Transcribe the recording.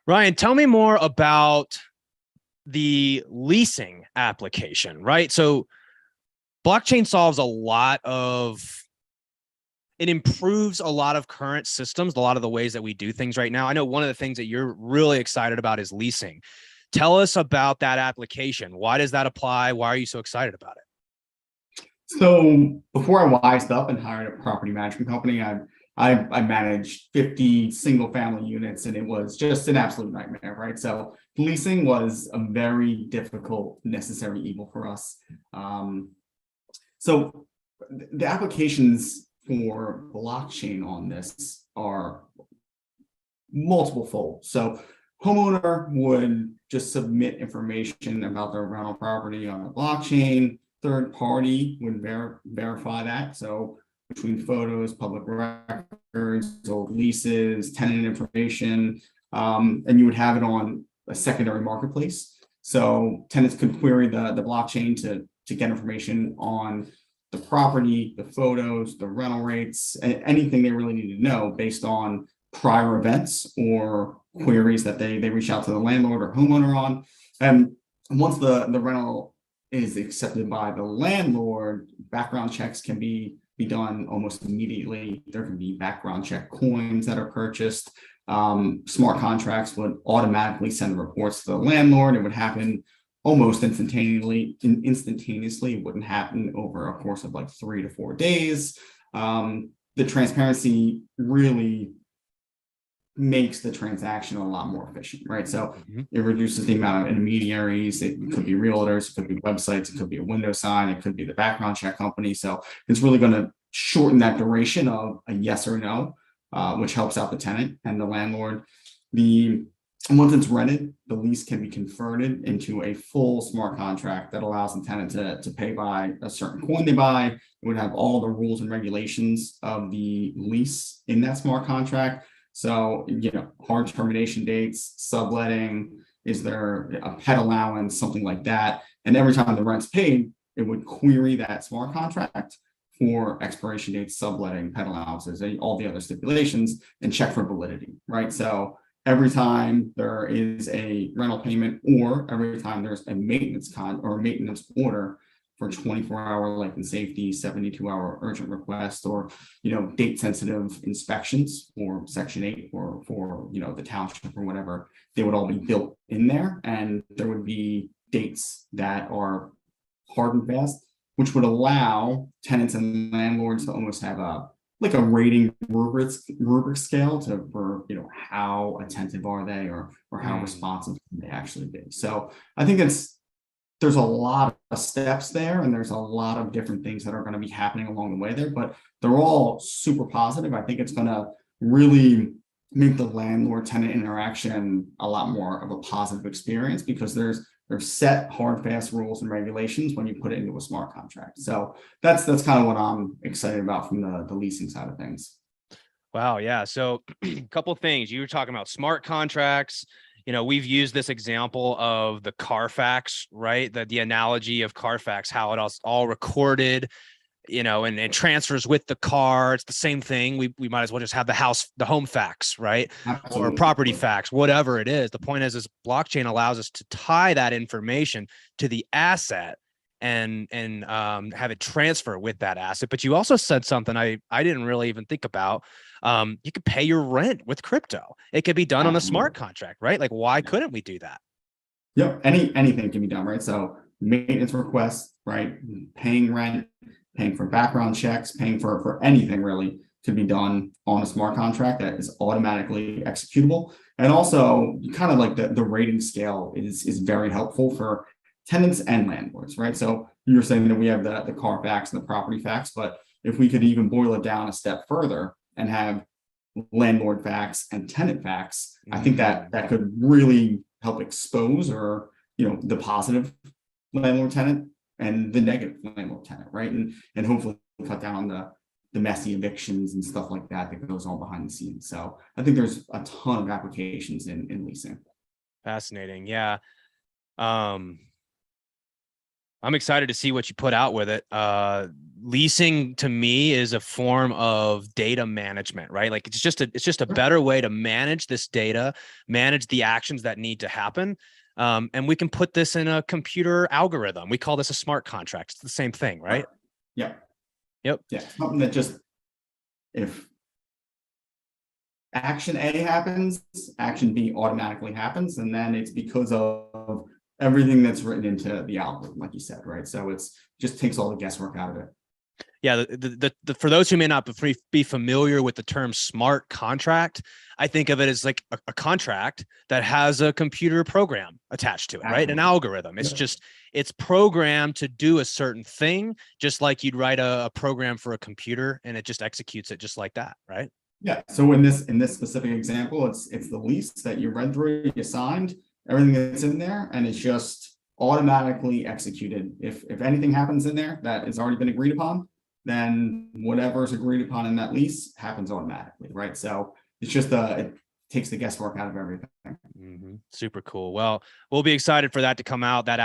Ryan, tell me more about the leasing application, right? So blockchain solves a lot of it improves a lot of current systems, a lot of the ways that we do things right now. I know one of the things that you're really excited about is leasing. Tell us about that application. Why does that apply? Why are you so excited about it? So before I wised up and hired a property management company, I managed 50 single family units, and it was just an absolute nightmare, right? So leasing was a very difficult, necessary evil for us. Um, so the applications for blockchain on this are multiple fold. So homeowner would just submit information about their rental property on the blockchain. Third party would verify that. So between photos, public records, old leases, tenant information, and you would have it on a secondary marketplace. So tenants could query the blockchain to get information on the property, the photos, the rental rates, anything they really need to know based on prior events or queries that they reach out to the landlord or homeowner on. And once the rental is accepted by the landlord, background checks can be done almost immediately. There can be background check coins that are purchased. Smart contracts would automatically send the reports to the landlord. It would happen almost instantaneously. It wouldn't happen over a course of like 3 to 4 days. The transparency really makes the transaction a lot more efficient, right? So it reduces the amount of intermediaries. It could be realtors, it could be websites, it could be a window sign, it could be the background check company. So it's really going to shorten that duration of a yes or no, which helps out the tenant and the landlord. Once it's rented, the lease can be converted into a full smart contract that allows the tenant to pay by a certain coin they buy. It would have all the rules and regulations of the lease in that smart contract. So, hard termination dates, subletting, is there a pet allowance, something like that. And every time the rent's paid, it would query that smart contract for expiration dates, subletting, pet allowances, and all the other stipulations, and check for validity, right? So every time there is a rental payment or every time there's a maintenance order for 24-hour life and safety, 72-hour urgent request, or date sensitive inspections for Section 8 or for the township or whatever, they would all be built in there, and there would be dates that are hard and fast, which would allow tenants and landlords to almost have a rating rubric scale for how attentive are they or how responsive they actually be. So I think there's a lot of steps there, and there's a lot of different things that are going to be happening along the way there, but they're all super positive. I think it's going to really make the landlord tenant interaction a lot more of a positive experience, because there's set hard, fast rules and regulations when you put it into a smart contract. So that's kind of what I'm excited about from the leasing side of things. Wow. Yeah. So a couple of things. You were talking about smart contracts. We've used this example of the Carfax, right? The analogy of Carfax, how it all recorded, and transfers with the car. It's the same thing. We might as well just have the home facts, right? Or Absolutely. property facts, whatever it is. The point is blockchain allows us to tie that information to the asset and have it transfer with that asset. But you also said something I didn't really even think about. You could pay your rent with crypto. It could be done on a smart Absolutely. contract, right? Like, why couldn't we do that? Yep. Anything can be done, right? So maintenance requests, right? Paying rent, paying for background checks, paying for anything really could be done on a smart contract that is automatically executable. And also kind of like the rating scale is very helpful for tenants and landlords, right? So you're saying that we have the Carfax and the property facts, but if we could even boil it down a step further and have landlord facts and tenant facts, I think that could really help expose or the positive landlord tenant and the negative landlord tenant, right? And hopefully cut down on the messy evictions and stuff like that goes on behind the scenes. So I think there's a ton of applications in leasing. Fascinating. Yeah. Um, I'm excited to see what you put out with it. Leasing to me is a form of data management, right? Like it's just a better way to manage this data, manage the actions that need to happen. And we can put this in a computer algorithm. We call this a smart contract. It's the same thing, right? Yeah. Yep. Yeah. Something that just, if action A happens, action B automatically happens, and then it's because of everything that's written into the algorithm, like you said, right? So it's just takes all the guesswork out of it. Yeah, for those who may not be familiar with the term smart contract, I think of it as like a contract that has a computer program attached to it, right? An algorithm. It's programmed to do a certain thing, just like you'd write a program for a computer, and it just executes it just like that, right? Yeah. So in this specific example, it's the lease that you read through, you signed, everything that's in there, and it's just automatically executed. If anything happens in there that has already been agreed upon, then whatever is agreed upon in that lease happens automatically, right? So it's just it takes the guesswork out of everything. Super cool. Well, we'll be excited for that to come out. That